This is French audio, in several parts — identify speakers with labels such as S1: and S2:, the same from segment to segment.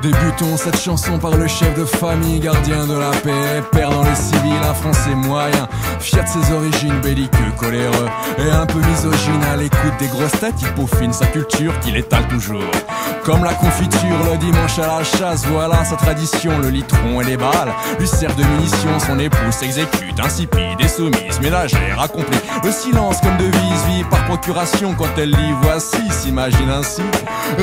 S1: Débutons cette chanson par le chef de famille, gardien de la paix, père dans le civil, un français moyen, fier de ses origines, belliqueux, coléreux et un peu misogyne. À l'écoute des grosses têtes, il peaufine sa culture qu'il étale toujours. Comme la confiture le dimanche à la chasse, voilà sa tradition, le litron et les balles lui servent de munitions. Son épouse s'exécute, insipide et soumise, ménagère, accomplie. Le silence comme devise, vit par procuration. Quand elle lit, voici, s'imagine ainsi,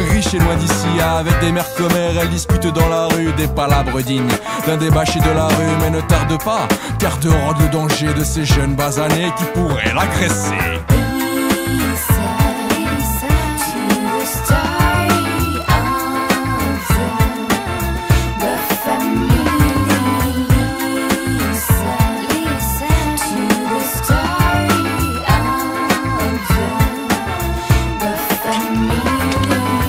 S1: riche et loin d'ici, avec des mères commères, elle discute dans la rue des palabres dignes d'un débâché de la rue. Mais ne tarde pas, car dehors le danger de ces jeunes basanés qui pourraient l'agresser.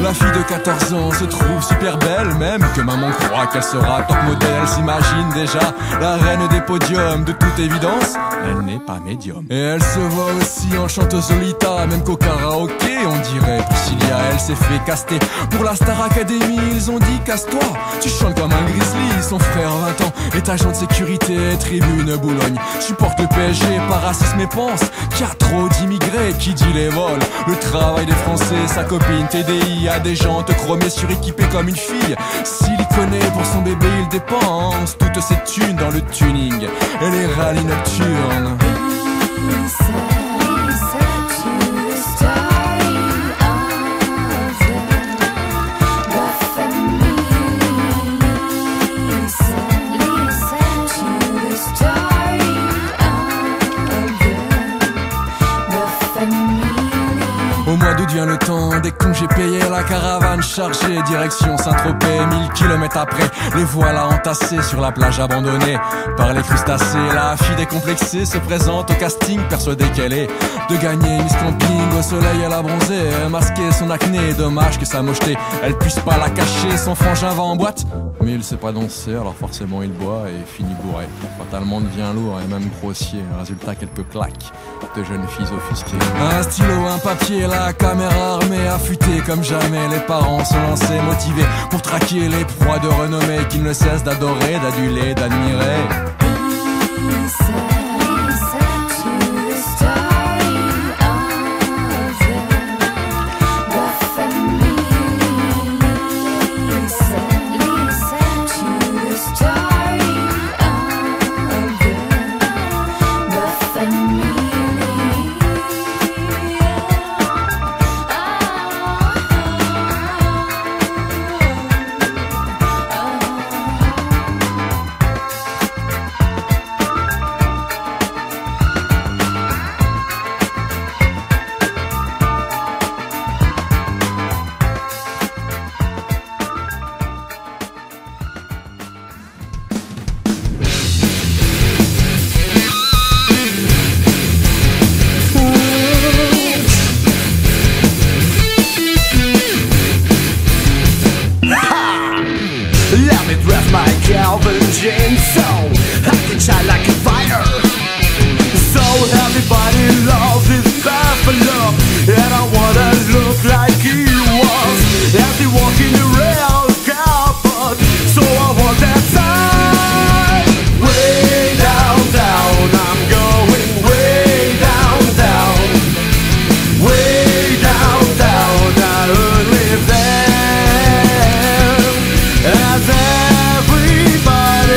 S1: La fille de 14 ans se trouve super belle, même que maman croit qu'elle sera top modèle. S'imagine déjà la reine des podiums, de toute évidence, elle n'est pas médium. Et elle se voit aussi en chanteuse Lolita, même qu'au karaoké, on dirait Priscilla. Elle s'est fait caster pour la Star Academy, ils ont dit casse-toi, tu chantes comme un grizzly. Son frère 20 ans est agent de sécurité, tribune Boulogne, supporte le PSG par racisme et pense qu'il y a trop d'immigrés. Qui dit les vols, le travail des Français, sa copine TDI a des jantes chromées suréquipées comme une fille. S'il y connaît pour son bébé, il dépense toutes ses thunes dans le tuning et les rallyes nocturnes. Au mois d'août vient le temps des congés payés, la caravane chargée, direction Saint-Tropez. 1000 km après, les voilà entassés sur la plage abandonnée par les crustacés. La fille décomplexée se présente au casting, persuadée qu'elle est de gagner Miss Camping. Au soleil elle a bronzé, masqué son acné, dommage que sa mocheté elle puisse pas la cacher. Son frangin va en boîte, mais il sait pas danser, alors forcément il boit et finit bourré. Fatalement devient lourd et même grossier, résultat quelques claques de jeunes filles offusquées. Un stylo, un papier, la caméra armée, affûtée comme jamais. Les parents sont lancés, motivés pour traquer les proies de renommée qu'ils ne cessent d'adorer, d'aduler, d'admirer.
S2: As everybody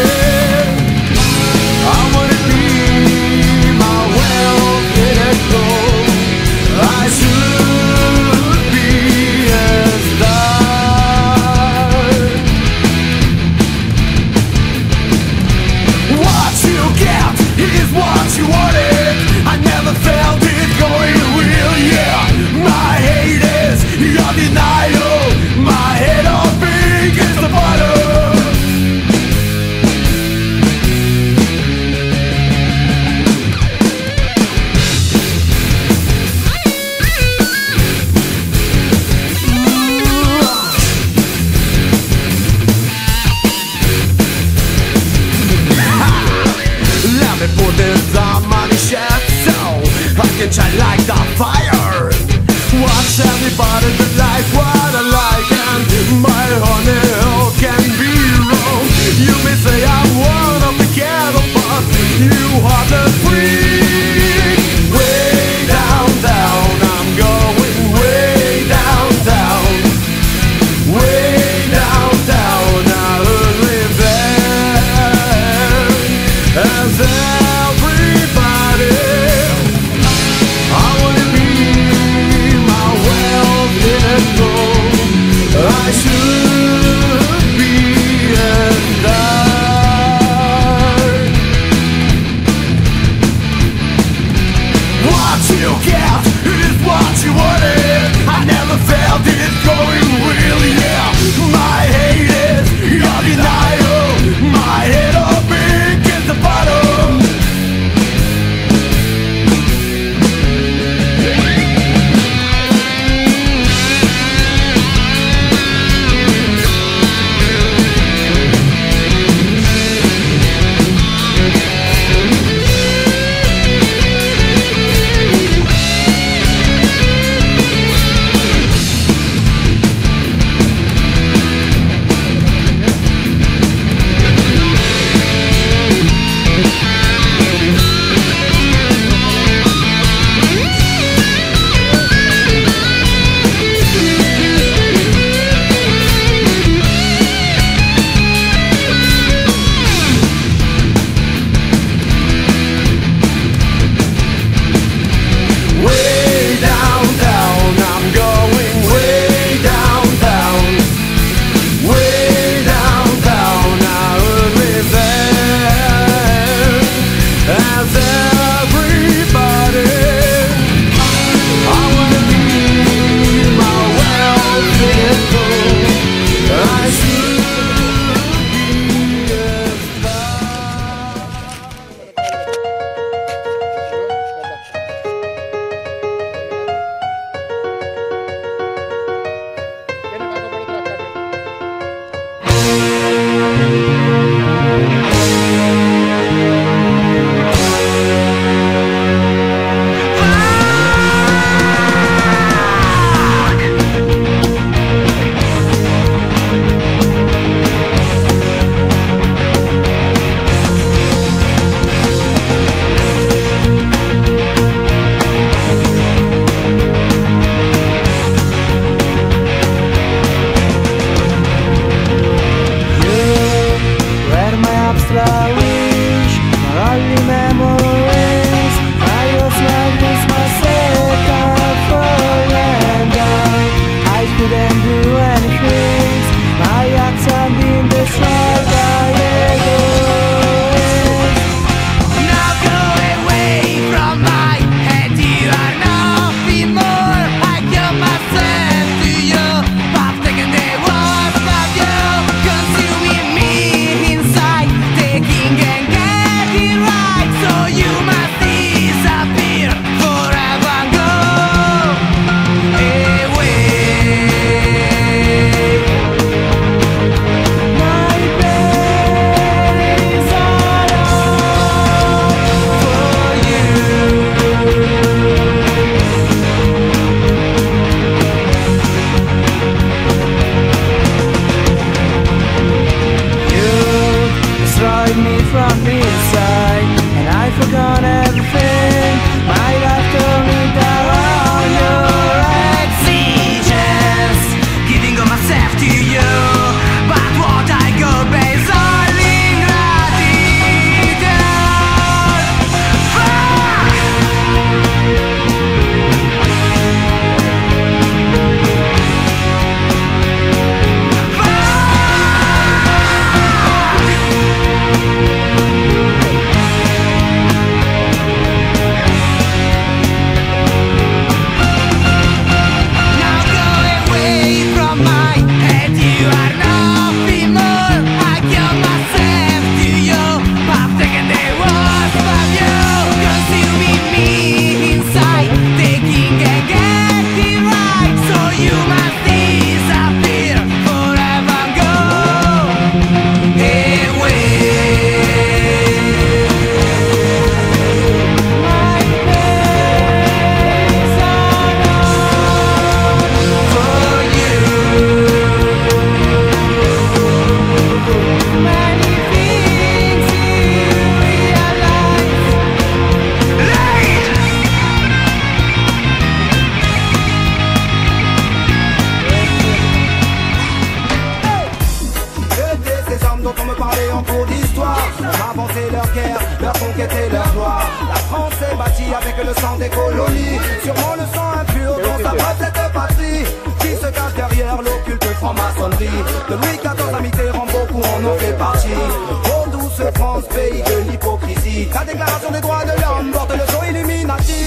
S2: avec le sang des colonies. Sûrement le sang impur dont s'abreuve cette patrie, qui se cache derrière l'occulte franc-maçonnerie. De Louis XIV à Mitterrand, beaucoup en ont fait partie. Oh douce France, pays de l'hypocrisie. La déclaration des droits de l'homme porte le sceau Illuminati.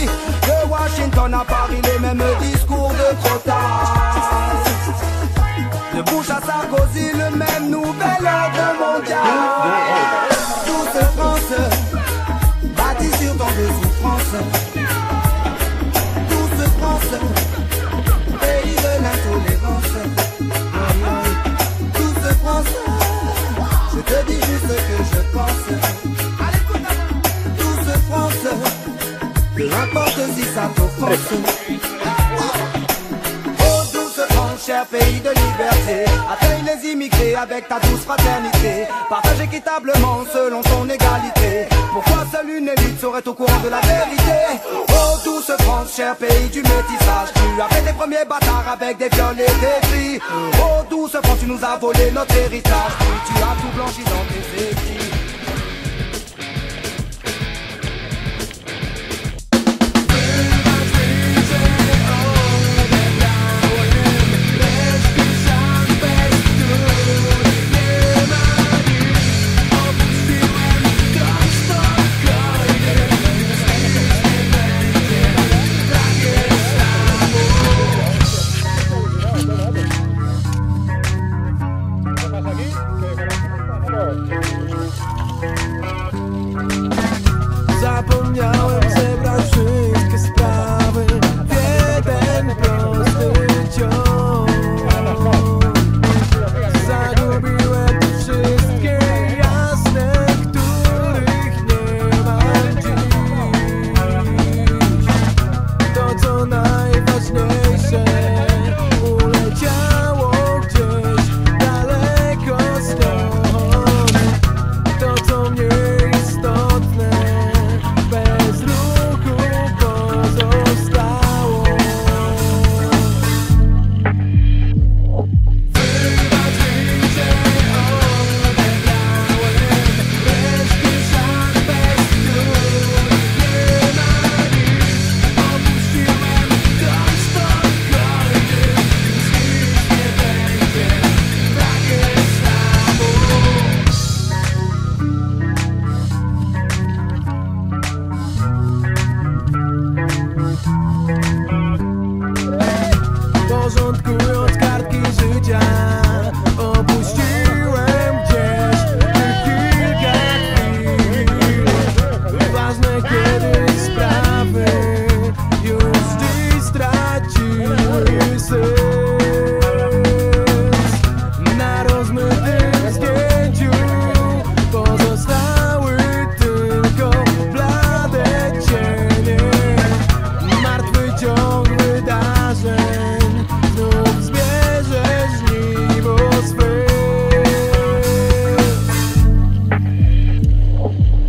S2: De Washington à Paris, les mêmes discours de Crotard. De Bush à Sarkozy, le même nouvel ordre mondial. Douce France, bâtie sur tant de souffrances. Douce France, pays de l'intolérance. Douce France, je te dis juste ce que je pense. Douce France, peu importe si ça t'offense. Cher pays de liberté, accueille les immigrés avec ta douce fraternité. Partage équitablement selon ton égalité. Pourquoi seule une élite serait au courant de la vérité? Oh douce France, cher pays du métissage, tu as fait tes premiers bâtards avec des viols et des cris. Oh douce France, tu nous as volé notre héritage, puis tu as tout blanchi dans tes écrits.
S3: Zapomniałem zebrać wszystkie sprawy w jeden prosty ciąg. Zagubiłem te wszystkie jasne, których nie mam dziś. To co najważniejsze uleciało gdzieś daleko stąd. To co mnie istotne bez ruchu pozostało. Wybacz mi, że odebrałem resztki szat, bez których nie ma nic. Opuściłem dom spokojny, już nic nie będzie takie samo. Porządkując kartki życia, opuściłem gdzieś tych kilka chwil. Ważne kiedyś sprawy już dziś straciły sens. Na rozmytym zdjęciu pozostały tylko blade cienie. Martwy ciąg wydarzeń znów zbierze żniwo swe.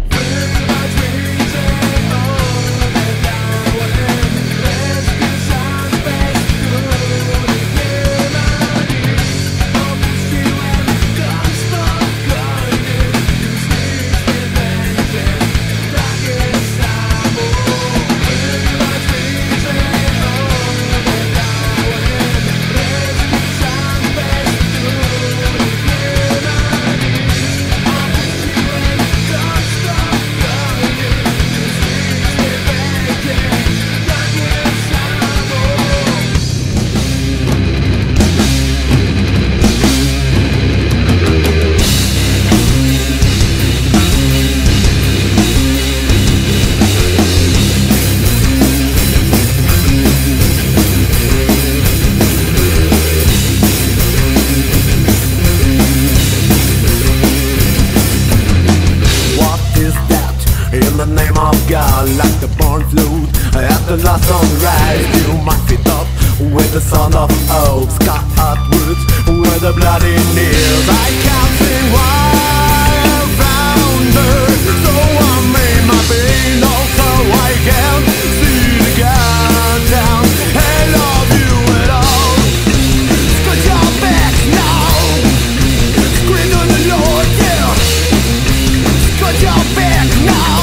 S3: Wybacz mi, że odebrałem resztki szans, bez których nie ma nic. Opuściłem dom spokojny, już nic nie będzie takie samo. Wybacz mi, że odebrałem resztki szans, bez których nie ma nic. Opuściłem dom spokojny, już nic nie będzie takie samo.
S4: What is that? In the name of God, like the born flute at the last sunrise, you might fit up with the sound of oaks, cut woods with the bloody nails. I can't see why I found her, so I made my pain also I can see the God down. I love you at all, 'cause you're back now. Scream to the Lord, yeah. 'Cause you're back now.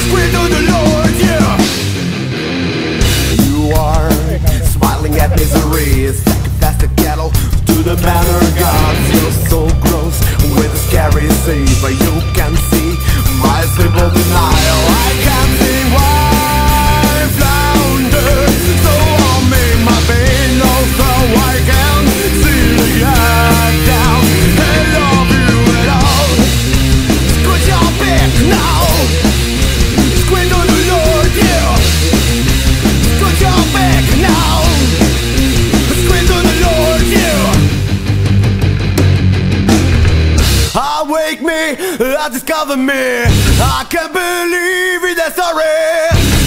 S4: Scream to the Lord, yeah. You are smiling at misery, sacrificing the cattle to the manor gods. You're so gross with a scary sea, but you can see my simple denial. I can't see why I flounder, so I'll make my pain low so I can see the eye down and love you at all. Squint your back now, squint on the Lord, yeah. Squint your back now, squint on the Lord, yeah. Wake me, discover me. I can't believe it, that's sorry.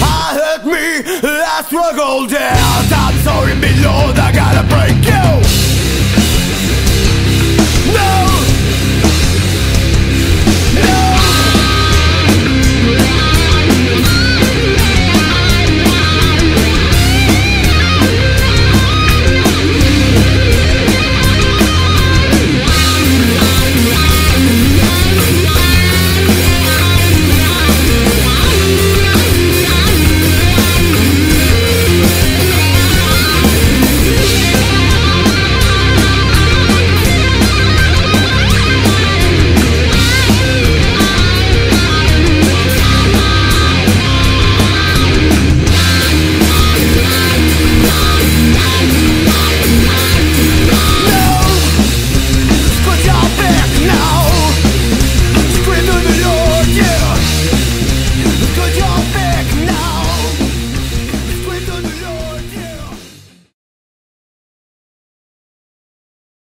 S4: I hurt me, I struggled out. I'm sorry, my Lord, I gotta break you.